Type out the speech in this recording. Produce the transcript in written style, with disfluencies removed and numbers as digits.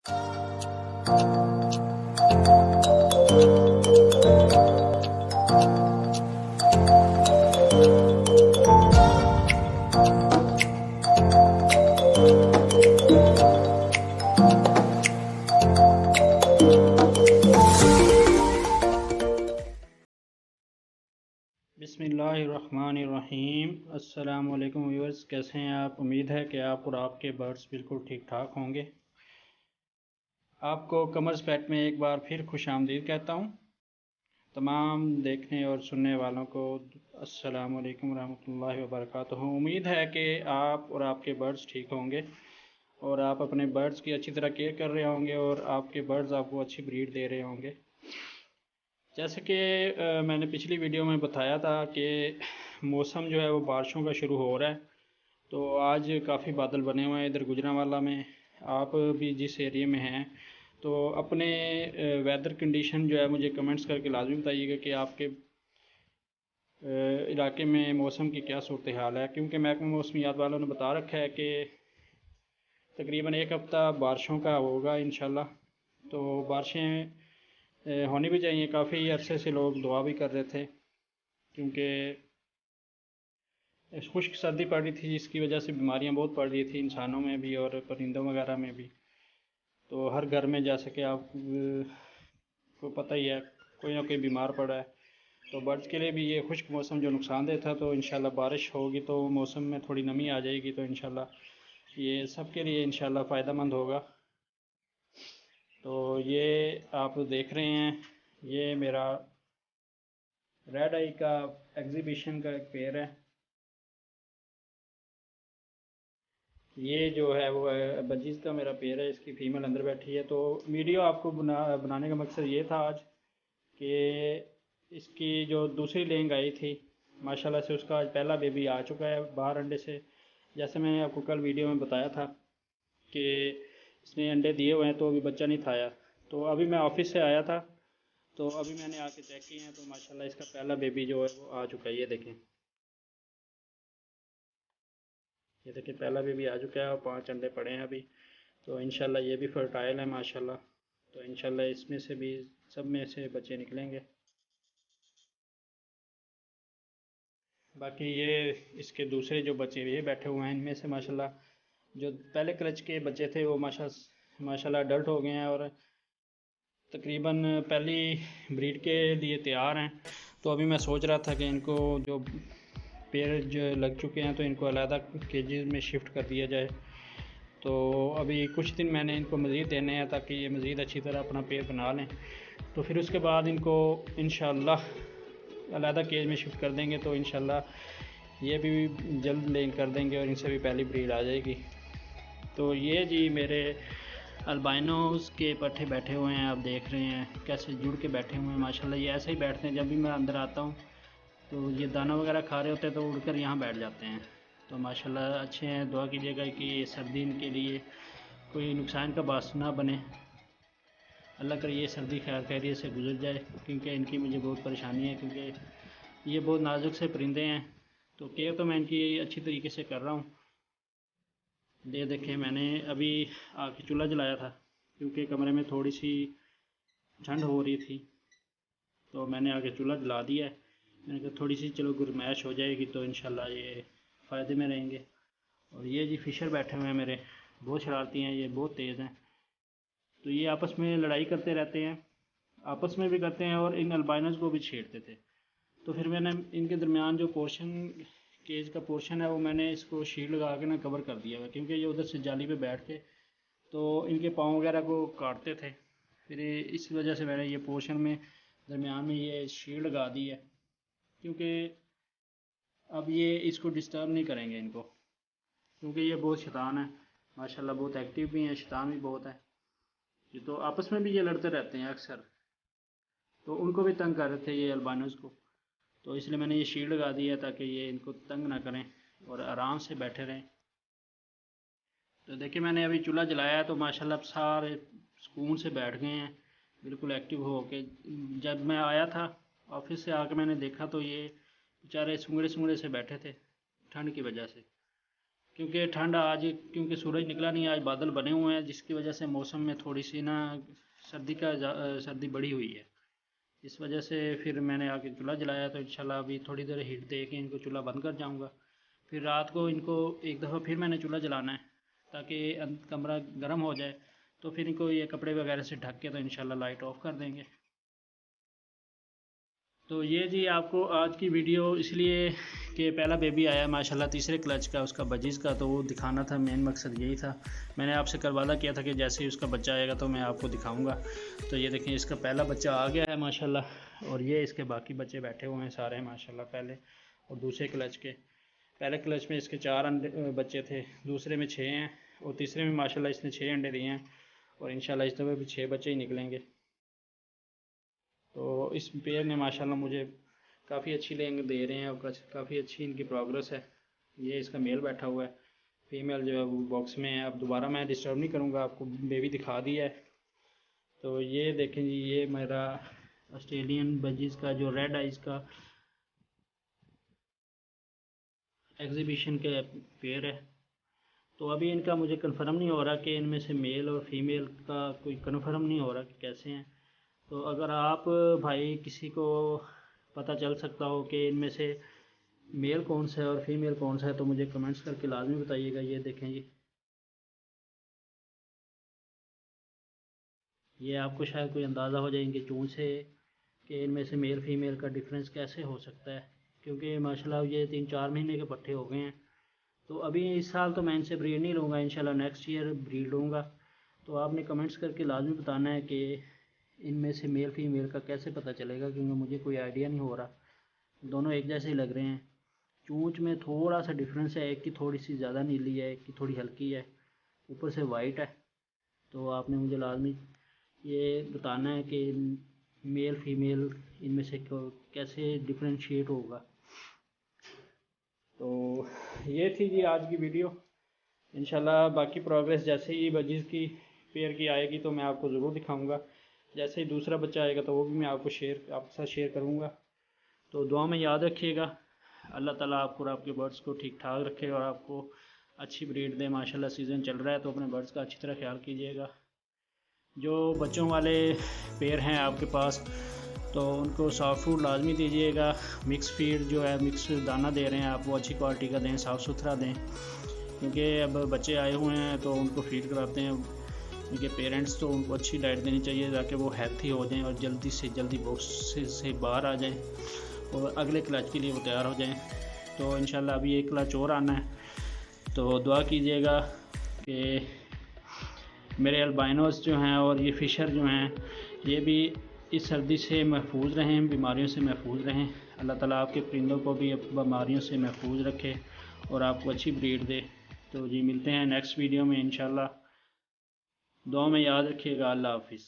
बिस्मिल्लाहिर्रहमानिर्रहीम। अस्सलाम वालेकुम व्यूअर्स, कैसे हैं आप? उम्मीद है कि आप और आपके बर्ड्स बिल्कुल ठीक ठाक होंगे। आपको कमर्स पेट में एक बार फिर खुश आमदीद कहता हूँ। तमाम देखने और सुनने वालों को अस्सलाम वालेकुम रहमतुल्लाहि व बरकातुहू। उम्मीद है कि आप और आपके बर्ड्स ठीक होंगे और आप अपने बर्ड्स की अच्छी तरह केयर कर रहे होंगे और आपके बर्ड्स आपको अच्छी ब्रीड दे रहे होंगे। जैसे कि मैंने पिछली वीडियो में बताया था कि मौसम जो है वो बारिशों का शुरू हो रहा है। तो आज काफ़ी बादल बने हुए हैं इधर गुजरांवाला में। आप भी जिस एरिया में हैं तो अपने वेदर कंडीशन जो है मुझे कमेंट्स करके लाजमी बताइएगा कि आपके इलाके में मौसम की क्या सूरत हाल है, क्योंकि महकमा मौसमियात वालों ने बता रखा है कि तकरीबन एक हफ़्ता बारिशों का होगा इंशाल्लाह। तो बारिशें होनी भी चाहिए। काफ़ी अरसे से लोग दुआ भी कर रहे थे क्योंकि खुश्क सर्दी पड़ रही थी जिसकी वजह से बीमारियां बहुत पड़ रही थी इंसानों में भी और परिंदों वगैरह में भी। तो हर घर में जैसे कि आप को पता ही है कोई ना कोई बीमार पड़ा है। तो बर्ड्स के लिए भी ये खुश्क मौसम जो नुकसानदेह था, तो इंशाल्लाह बारिश होगी तो मौसम में थोड़ी नमी आ जाएगी, तो इंशाल्लाह ये सबके लिए इंशाल्लाह फ़ायदेमंद होगा। तो ये आप देख रहे हैं, ये मेरा रेड आई का एग्जीबिशन का एक पेड़ है। ये जो है वो बजीज का मेरा पेड़ है, इसकी फ़ीमेल अंदर बैठी है। तो वीडियो आपको बनाने का मकसद ये था आज कि इसकी जो दूसरी लेंग आई थी माशाल्लाह से उसका आज पहला बेबी आ चुका है बाहर अंडे से। जैसे मैंने आपको कल वीडियो में बताया था कि इसने अंडे दिए हुए हैं तो अभी बच्चा नहीं था आया। तो अभी मैं ऑफिस से आया था तो अभी मैंने आके चेक किए हैं तो माशाल्लाह इसका पहला बेबी जो है वो आ चुका है। ये देखें पहला बेबी आ चुका है और 5 अंडे पड़े हैं अभी। तो इंशाल्लाह ये भी फर्टाइल है माशाल्लाह। तो इंशाल्लाह इसमें से भी सब में से बच्चे निकलेंगे। बाकी ये इसके दूसरे जो बच्चे ये बैठे हुए हैं इनमें से माशाल्लाह जो पहले क्रच के बच्चे थे वो माशाल्लाह अडल्ट हो गए हैं और तकरीबन पहली ब्रीड के लिए तैयार हैं। तो अभी मैं सोच रहा था कि इनको जो पेड़ जो लग चुके हैं तो इनको अलहदा केजेस में शिफ्ट कर दिया जाए। तो अभी कुछ दिन मैंने इनको मज़ीद देने हैं ताकि ये मज़ीद अच्छी तरह अपना पेड़ बना लें। तो फिर उसके बाद इनको इंशाल्लाह अलहदा केज में शिफ्ट कर देंगे। तो इंशाल्लाह ये भी जल्द लेन कर देंगे और इनसे भी पहली ब्रीड आ जाएगी। तो ये जी मेरे अल्बाइनोस के पट्टे बैठे हुए हैं, आप देख रहे हैं कैसे जुड़ के बैठे हुए हैं माशाल्लाह। ये ऐसे ही बैठते हैं, जब भी मैं अंदर आता हूँ तो ये दाना वगैरह खा रहे होते हैं तो उड़कर यहाँ बैठ जाते हैं। तो माशाल्लाह अच्छे हैं। दुआ कीजिएगा कि ये सर्दी इनके लिए कोई नुकसान का बास ना बने। अल्लाह करे ये सर्दी खैर खैरियत से गुजर जाए, क्योंकि इनकी मुझे बहुत परेशानी है, क्योंकि ये बहुत नाजुक से परिंदे हैं। तो केयर तो मैं इनकी अच्छी तरीके से कर रहा हूँ। ये देखें मैंने अभी आके चूल्हा जलाया था क्योंकि कमरे में थोड़ी सी ठंड हो रही थी। तो मैंने आके चूल्हा जला दिया है। मैंने कहा थोड़ी सी चलो गुरमैश हो जाएगी तो इंशाल्लाह ये फ़ायदे में रहेंगे। और ये जी फिशर बैठे हुए हैं मेरे, बहुत शरारती हैं, ये बहुत तेज़ हैं। तो ये आपस में लड़ाई करते रहते हैं, आपस में भी करते हैं और इन अल्बाइनोज को भी छेड़ते थे। तो फिर मैंने इनके दरमियान जो पोर्शन केज का पोर्शन है वो मैंने इसको शील्ड लगा के ना कवर कर दिया हुआ, क्योंकि ये उधर से जाली पे बैठ के तो इनके पाँव वगैरह को काटते थे। फिर इस वजह से मैंने ये पोर्शन में दरमियान में ये शील्ड लगा दी है, क्योंकि अब ये इसको डिस्टर्ब नहीं करेंगे इनको, क्योंकि ये बहुत शैतान है माशाल्लाह, बहुत एक्टिव भी हैं, शैतान भी बहुत है। ये तो आपस में भी ये लड़ते रहते हैं अक्सर। तो उनको भी तंग कर रहे थे ये अल्बानोज को, तो इसलिए मैंने ये शील्ड लगा दी है ताकि ये इनको तंग ना करें और आराम से बैठे रहें। तो देखिए मैंने अभी चूल्हा जलाया है तो माशाल्लाह सारे सुकून से बैठ गए हैं, बिल्कुल एक्टिव हो के। जब मैं आया था ऑफिस से आकर मैंने देखा तो ये बेचारे सुंगड़े सुंगड़े से बैठे थे ठंड की वजह से। क्योंकि ठंड आज, क्योंकि सूरज निकला नहीं, आज बादल बने हुए हैं, जिसकी वजह से मौसम में थोड़ी सी ना सर्दी बढ़ी हुई है। इस वजह से फिर मैंने आके चूल्हा जलाया, तो इंशाल्लाह अभी थोड़ी देर हीट दे के इनको चूल्हा बंद कर जाऊंगा। फिर रात को इनको एक दफ़ा फिर मैंने चूल्हा जलाना है, ताकि कमरा गर्म हो जाए। तो फिर इनको ये कपड़े वगैरह से ढक के तो इंशाल्लाह लाइट ऑफ कर देंगे। तो ये जी आपको आज की वीडियो इसलिए कि पहला बेबी आया माशाल्लाह तीसरे क्लच का, उसका बजीज़ का, तो वो दिखाना था, मेन मकसद यही था। मैंने आपसे कल वादा किया था कि जैसे ही उसका बच्चा आएगा तो मैं आपको दिखाऊंगा। तो ये देखें, इसका पहला बच्चा आ गया है माशाल्लाह, और ये इसके बाकी बच्चे बैठे हुए हैं सारे माशाल्लाह, पहले और दूसरे क्लच के। पहले क्लच में इसके 4 बच्चे थे, दूसरे में 6 हैं, और तीसरे में माशाल्लाह इसने 6 अंडे दिए हैं, और इंशाल्लाह इस दफ़े भी 6 बच्चे ही निकलेंगे। तो इस पेयर ने माशाल्लाह मुझे काफ़ी अच्छी लेंग दे रहे हैं, और काफ़ी अच्छी इनकी प्रोग्रेस है। ये इसका मेल बैठा हुआ है, फीमेल जो है वो बॉक्स में है। अब दोबारा मैं डिस्टर्ब नहीं करूँगा, आपको बेबी दिखा दिया है। तो ये देखें जी, ये मेरा ऑस्ट्रेलियन बजीज़ का जो रेड आइज़ का एग्जीबिशन के पेयर है। तो अभी इनका मुझे कंफर्म नहीं हो रहा कि इनमें से मेल और फीमेल का कोई कंफर्म नहीं हो रहा कि कैसे हैं। तो अगर आप भाई किसी को पता चल सकता हो कि इनमें से मेल कौन सा है और फीमेल कौन सा है, तो मुझे कमेंट्स करके लाजमी बताइएगा। ये देखें जी, ये आपको शायद कोई अंदाज़ा हो जाएंगे चूँ से कि इनमें से मेल फीमेल का डिफरेंस कैसे हो सकता है, क्योंकि माशाल्लाह ये 3-4 महीने के पट्टे हो गए हैं। तो अभी इस साल तो मैं इनसे ब्रीड नहीं लूँगा, इंशाल्लाह नेक्स्ट ईयर ब्रीड लूँगा। तो आपने कमेंट्स करके लाजमी बताना है कि इनमें से मेल फीमेल का कैसे पता चलेगा, क्योंकि मुझे कोई आइडिया नहीं हो रहा। दोनों एक जैसे ही लग रहे हैं। चूंच में थोड़ा सा डिफरेंस है, एक की थोड़ी सी ज़्यादा नीली है, एक की थोड़ी हल्की है, ऊपर से वाइट है। तो आपने मुझे लाजमी ये बताना है कि मेल फीमेल इनमें से कैसे डिफ्रेंशिएट होगा। तो ये थी जी आज की वीडियो। इंशाल्लाह बाकी प्रोग्रेस जैसे ही बजीज़ की पेयर की आएगी तो मैं आपको ज़रूर दिखाऊंगा। जैसे ही दूसरा बच्चा आएगा तो वो भी मैं आपके साथ शेयर करूंगा। तो दुआ में याद रखिएगा। अल्लाह ताला आपको और आपके बर्ड्स को ठीक ठाक रखे और आपको अच्छी ब्रीड दे। माशाल्लाह सीज़न चल रहा है, तो अपने बर्ड्स का अच्छी तरह ख्याल कीजिएगा। जो बच्चों वाले पेयर हैं आपके पास, तो उनको सॉफ्ट फूड लाजमी दीजिएगा। मिक्स फीड जो है, मिक्स दाना दे रहे हैं आप, वो अच्छी क्वालिटी का दें, साफ़ सुथरा दें। क्योंकि अब बच्चे आए हुए हैं तो उनको फीड कराते हैं उनके पेरेंट्स, तो उनको अच्छी डाइट देनी चाहिए ताकि वो हेल्थी हो जाएं और जल्दी से जल्दी बॉक्स से बाहर आ जाएं और अगले क्लच के लिए वो तैयार हो जाएं। तो इंशाल्लाह अभी एक क्लच और आना है, तो दुआ कीजिएगा कि मेरे अल्बाइनोस जो हैं और ये फ़िशर जो हैं, ये भी इस सर्दी से महफूज रहें, बीमारियों से महफूज रहें। अल्लाह ताला आपके परिंदों को भी बीमारियों से महफूज रखे और आपको अच्छी ब्रीड दे। तो जी मिलते हैं नेक्स्ट वीडियो में इंशाल्लाह। दुआ में याद रखिएगा। अल्लाह हाफिज़।